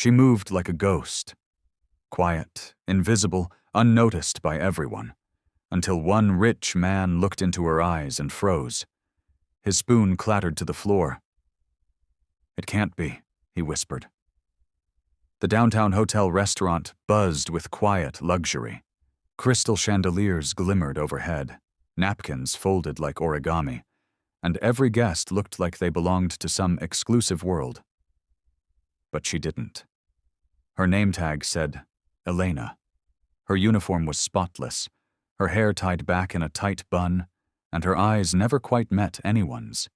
She moved like a ghost, quiet, invisible, unnoticed by everyone, until one rich man looked into her eyes and froze. His spoon clattered to the floor. "It can't be," he whispered. The downtown hotel restaurant buzzed with quiet luxury. Crystal chandeliers glimmered overhead, napkins folded like origami, and every guest looked like they belonged to some exclusive world. But she didn't. Her name tag said, Elena. Her uniform was spotless, her hair tied back in a tight bun, and her eyes never quite met anyone's.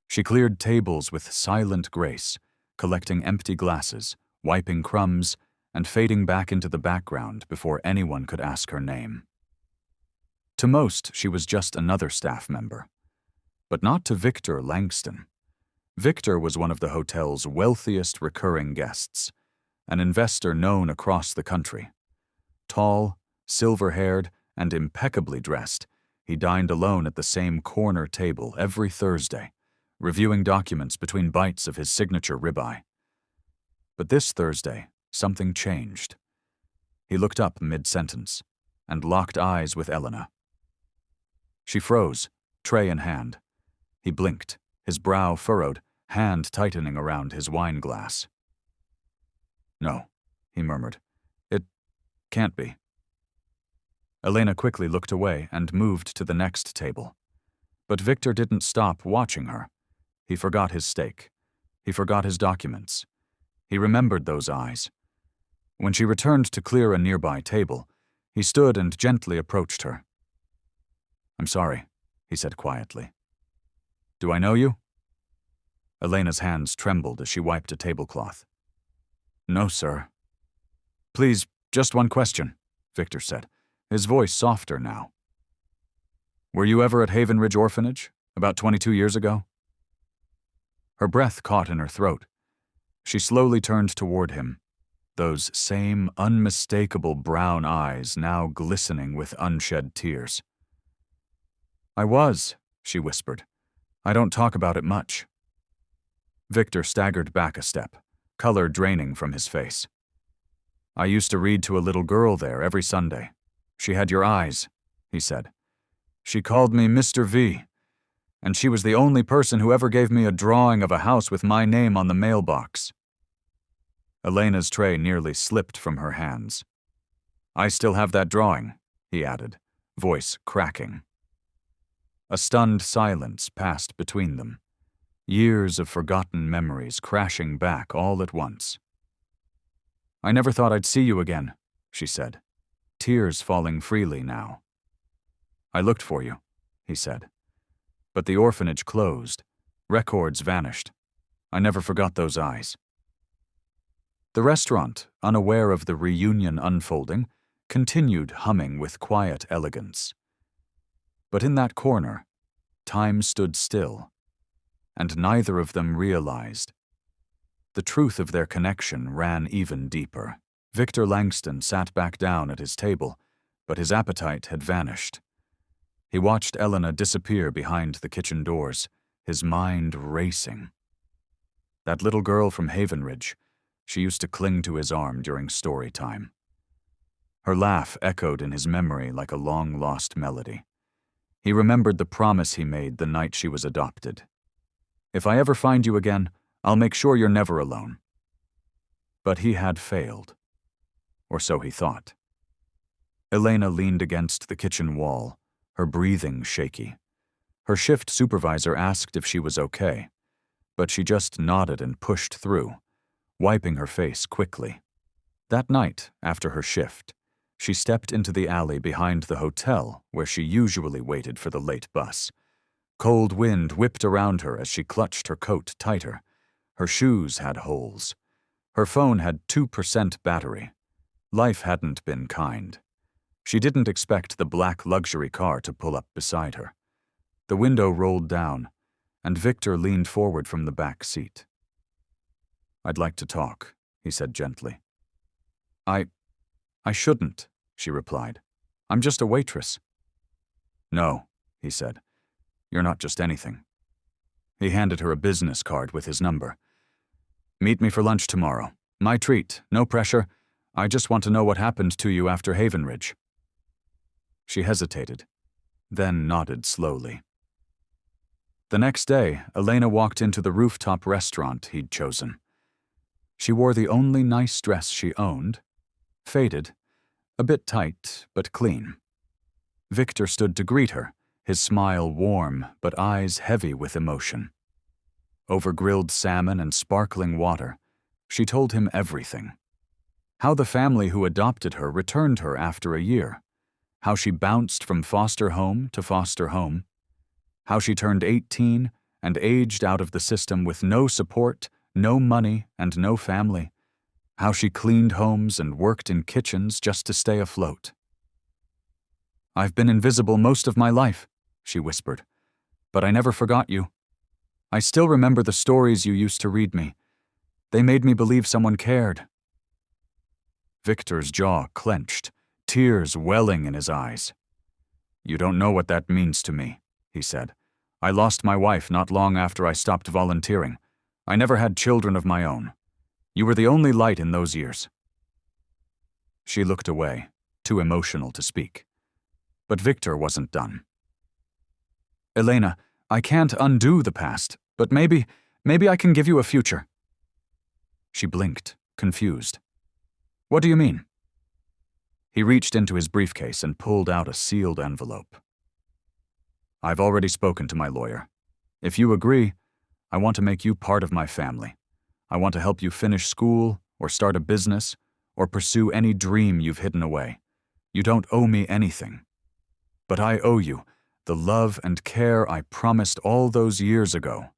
She cleared tables with silent grace, collecting empty glasses, wiping crumbs, and fading back into the background before anyone could ask her name. To most, she was just another staff member. But not to Victor Langston. Victor was one of the hotel's wealthiest recurring guests, an investor known across the country. Tall, silver-haired, and impeccably dressed, he dined alone at the same corner table every Thursday, reviewing documents between bites of his signature ribeye. But this Thursday, something changed. He looked up mid-sentence and locked eyes with Elena. She froze, tray in hand. He blinked, his brow furrowed, hand tightening around his wine glass. "No," he murmured. "It can't be." Elena quickly looked away and moved to the next table. But Victor didn't stop watching her. He forgot his steak. He forgot his documents. He remembered those eyes. When she returned to clear a nearby table, he stood and gently approached her. "I'm sorry," he said quietly. "Do I know you?" Elena's hands trembled as she wiped a tablecloth. "No, sir." "Please, just one question," Victor said, his voice softer now. "Were you ever at Haven Ridge Orphanage, about 22 years ago?" Her breath caught in her throat. She slowly turned toward him, those same unmistakable brown eyes now glistening with unshed tears. "I was," she whispered. "I don't talk about it much." Victor staggered back a step, color draining from his face. "I used to read to a little girl there every Sunday. She had your eyes," he said. "She called me Mr. V, and she was the only person who ever gave me a drawing of a house with my name on the mailbox." Elena's tray nearly slipped from her hands. "I still have that drawing," he added, voice cracking. A stunned silence passed between them, years of forgotten memories crashing back all at once. "I never thought I'd see you again," she said, tears falling freely now. "I looked for you," he said. "But the orphanage closed. Records vanished. I never forgot those eyes." The restaurant, unaware of the reunion unfolding, continued humming with quiet elegance. But in that corner, time stood still, and neither of them realized. The truth of their connection ran even deeper. Victor Langston sat back down at his table, but his appetite had vanished. He watched Elena disappear behind the kitchen doors, his mind racing. That little girl from Haven Ridge, she used to cling to his arm during story time. Her laugh echoed in his memory like a long-lost melody. He remembered the promise he made the night she was adopted. "If I ever find you again, I'll make sure you're never alone." But he had failed. Or so he thought. Elena leaned against the kitchen wall, her breathing shaky. Her shift supervisor asked if she was okay, but she just nodded and pushed through, wiping her face quickly. That night, after her shift, she stepped into the alley behind the hotel where she usually waited for the late bus. Cold wind whipped around her as she clutched her coat tighter. Her shoes had holes. Her phone had 2% battery. Life hadn't been kind. She didn't expect the black luxury car to pull up beside her. The window rolled down, and Victor leaned forward from the back seat. "I'd like to talk," he said gently. I shouldn't," she replied. "I'm just a waitress." "No," he said. "You're not just anything." He handed her a business card with his number. "Meet me for lunch tomorrow. My treat, no pressure. I just want to know what happened to you after Havenridge. She hesitated, then nodded slowly. The next day, Elena walked into the rooftop restaurant he'd chosen. She wore the only nice dress she owned, faded, a bit tight but clean. Victor stood to greet her, his smile warm but eyes heavy with emotion. Over grilled salmon and sparkling water, she told him everything. How the family who adopted her returned her after a year. How she bounced from foster home to foster home. How she turned 18 and aged out of the system with no support, no money, and no family. How she cleaned homes and worked in kitchens just to stay afloat. "I've been invisible most of my life," she whispered, "but I never forgot you. I still remember the stories you used to read me. They made me believe someone cared." Victor's jaw clenched, tears welling in his eyes. "You don't know what that means to me," he said. "I lost my wife not long after I stopped volunteering. I never had children of my own. You were the only light in those years." She looked away, too emotional to speak. But Victor wasn't done. "Elena, I can't undo the past, but maybe I can give you a future." She blinked, confused. "What do you mean?" He reached into his briefcase and pulled out a sealed envelope. "I've already spoken to my lawyer. If you agree, I want to make you part of my family. I want to help you finish school, or start a business, or pursue any dream you've hidden away. You don't owe me anything. But I owe you the love and care I promised all those years ago."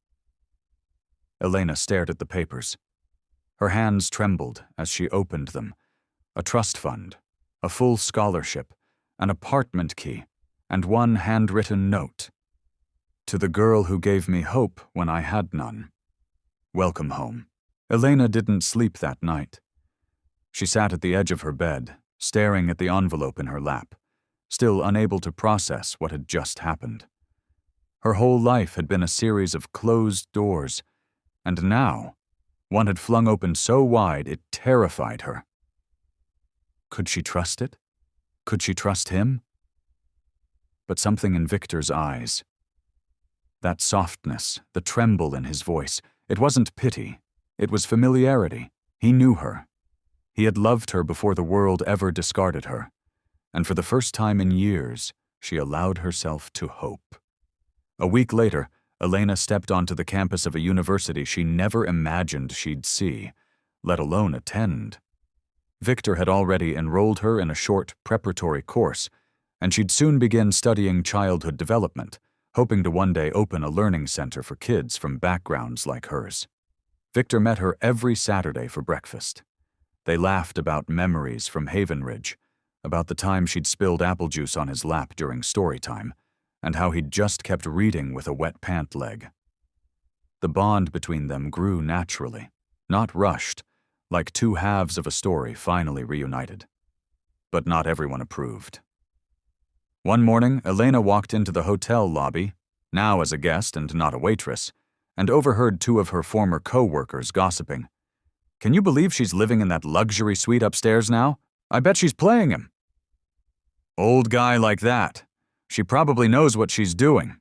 Elena stared at the papers. Her hands trembled as she opened them. A trust fund, a full scholarship, an apartment key, and one handwritten note. "To the girl who gave me hope when I had none. Welcome home." Elena didn't sleep that night. She sat at the edge of her bed, staring at the envelope in her lap, still unable to process what had just happened. Her whole life had been a series of closed doors, and now one had flung open so wide it terrified her. Could she trust it? Could she trust him? But something in Victor's eyes, that softness, the tremble in his voice, it wasn't pity, it was familiarity. He knew her. He had loved her before the world ever discarded her, and for the first time in years, she allowed herself to hope. A week later, Elena stepped onto the campus of a university she never imagined she'd see, let alone attend. Victor had already enrolled her in a short preparatory course, and she'd soon begin studying childhood development, hoping to one day open a learning center for kids from backgrounds like hers. Victor met her every Saturday for breakfast. They laughed about memories from Havenridge, about the time she'd spilled apple juice on his lap during story time, and how he'd just kept reading with a wet pant leg. The bond between them grew naturally, not rushed, like two halves of a story finally reunited. But not everyone approved. One morning, Elena walked into the hotel lobby, now as a guest and not a waitress, and overheard two of her former co-workers gossiping. "Can you believe she's living in that luxury suite upstairs now? I bet she's playing him." "Old guy like that. She probably knows what she's doing."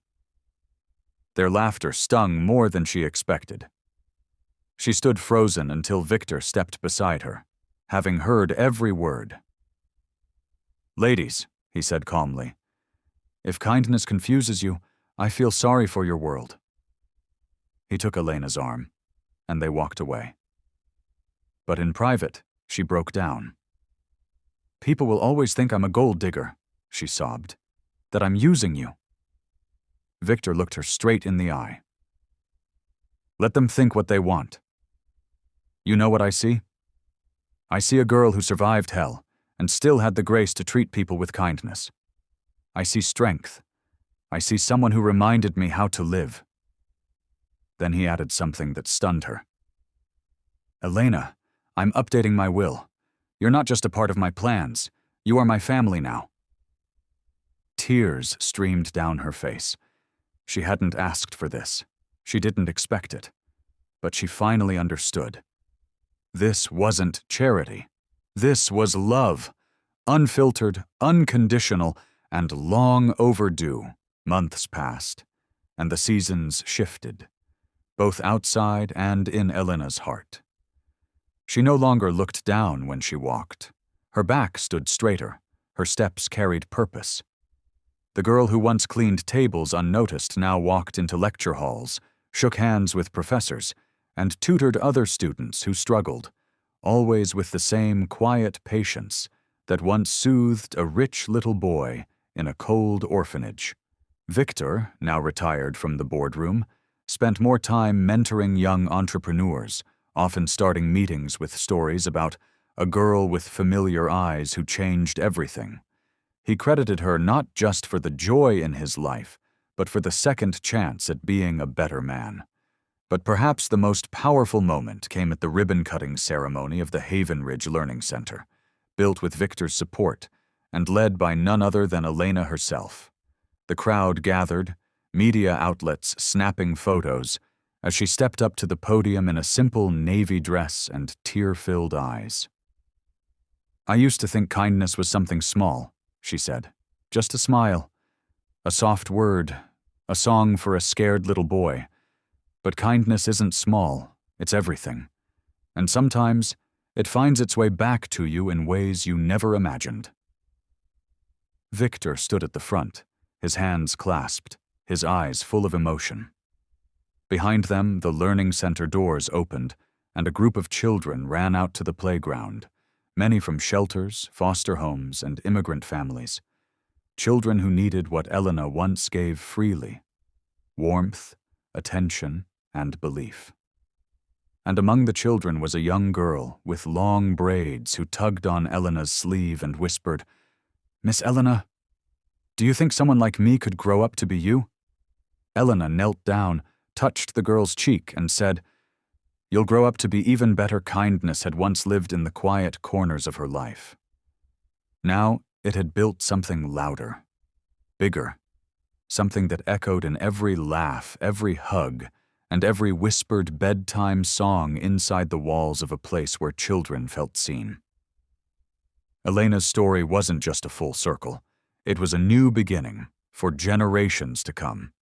Their laughter stung more than she expected. She stood frozen until Victor stepped beside her, having heard every word. "Ladies," he said calmly, "if kindness confuses you, I feel sorry for your world." He took Elena's arm, and they walked away. But in private, she broke down. "People will always think I'm a gold digger," she sobbed, "that I'm using you." Victor looked her straight in the eye. "Let them think what they want. You know what I see? I see a girl who survived hell and still had the grace to treat people with kindness. I see strength. I see someone who reminded me how to live." Then he added something that stunned her. "Elena, I'm updating my will. You're not just a part of my plans. You are my family now." Tears streamed down her face. She hadn't asked for this. She didn't expect it. But she finally understood. This wasn't charity. This was love. Unfiltered, unconditional, and long overdue. Months passed, and the seasons shifted, both outside and in Elena's heart. She no longer looked down when she walked. Her back stood straighter. Her steps carried purpose. The girl who once cleaned tables unnoticed now walked into lecture halls, shook hands with professors, and tutored other students who struggled, always with the same quiet patience that once soothed a rich little boy in a cold orphanage. Victor, now retired from the boardroom, spent more time mentoring young entrepreneurs, often starting meetings with stories about a girl with familiar eyes who changed everything. He credited her not just for the joy in his life, but for the second chance at being a better man. But perhaps the most powerful moment came at the ribbon-cutting ceremony of the Haven Ridge Learning Center, built with Victor's support and led by none other than Elena herself. The crowd gathered, media outlets snapping photos, as she stepped up to the podium in a simple navy dress and tear-filled eyes. "I used to think kindness was something small," she said. "Just a smile, a soft word, a song for a scared little boy. But kindness isn't small, it's everything. And sometimes it finds its way back to you in ways you never imagined." Victor stood at the front, his hands clasped, his eyes full of emotion. Behind them, the learning center doors opened, and a group of children ran out to the playground, many from shelters, foster homes, and immigrant families. Children who needed what Elena once gave freely: warmth, attention, and belief. And among the children was a young girl with long braids who tugged on Elena's sleeve and whispered, "Miss Elena, do you think someone like me could grow up to be you?" Elena knelt down, touched the girl's cheek, and said, "You'll grow up to be even better." Kindness had once lived in the quiet corners of her life. Now it had built something louder, bigger, something that echoed in every laugh, every hug, and every whispered bedtime song inside the walls of a place where children felt seen. Elena's story wasn't just a full circle. It was a new beginning for generations to come.